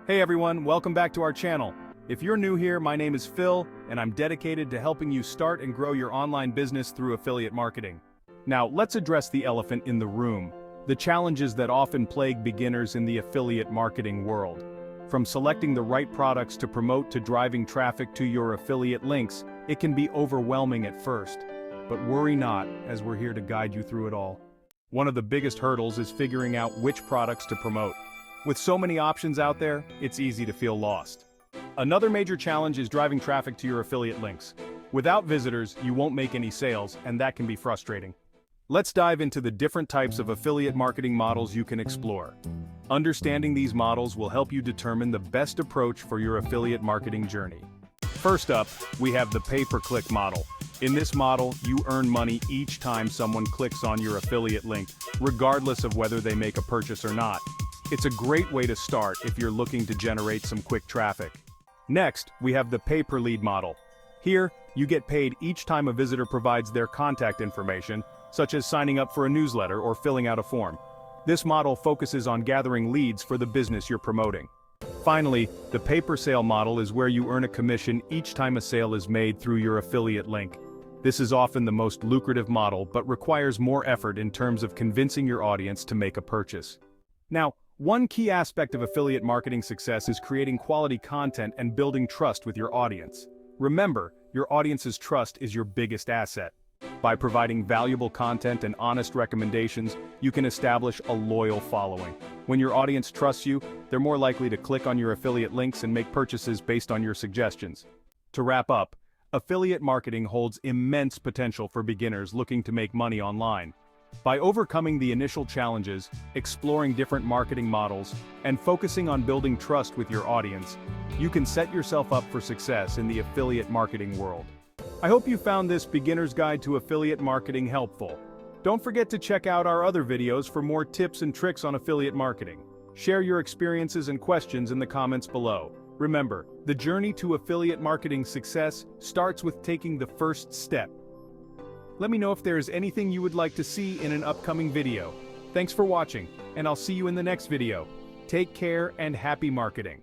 Hey everyone, welcome back to our channel. If you're new here, my name is Phil, and I'm dedicated to helping you start and grow your online business through affiliate marketing. Now, let's address the elephant in the room, the challenges that often plague beginners in the affiliate marketing world. From selecting the right products to promote to driving traffic to your affiliate links, it can be overwhelming at first. But worry not, as we're here to guide you through it all. One of the biggest hurdles is figuring out which products to promote. With so many options out there, it's easy to feel lost. Another major challenge is driving traffic to your affiliate links. Without visitors, you won't make any sales, and that can be frustrating. Let's dive into the different types of affiliate marketing models you can explore. Understanding these models will help you determine the best approach for your affiliate marketing journey. First up, we have the pay-per-click model. In this model, you earn money each time someone clicks on your affiliate link, regardless of whether they make a purchase or not. It's a great way to start if you're looking to generate some quick traffic. Next, we have the pay-per-lead model. Here, you get paid each time a visitor provides their contact information, such as signing up for a newsletter or filling out a form. This model focuses on gathering leads for the business you're promoting. Finally, the pay-per-sale model is where you earn a commission each time a sale is made through your affiliate link. This is often the most lucrative model, but requires more effort in terms of convincing your audience to make a purchase. Now, one key aspect of affiliate marketing success is creating quality content and building trust with your audience. Remember, your audience's trust is your biggest asset. By providing valuable content and honest recommendations, you can establish a loyal following. When your audience trusts you, they're more likely to click on your affiliate links and make purchases based on your suggestions. To wrap up, affiliate marketing holds immense potential for beginners looking to make money online. By overcoming the initial challenges, exploring different marketing models, and focusing on building trust with your audience, you can set yourself up for success in the affiliate marketing world. I hope you found this beginner's guide to affiliate marketing helpful. Don't forget to check out our other videos for more tips and tricks on affiliate marketing. Share your experiences and questions in the comments below. Remember, the journey to affiliate marketing success starts with taking the first step. Let me know if there is anything you would like to see in an upcoming video. Thanks for watching, and I'll see you in the next video. Take care and happy marketing.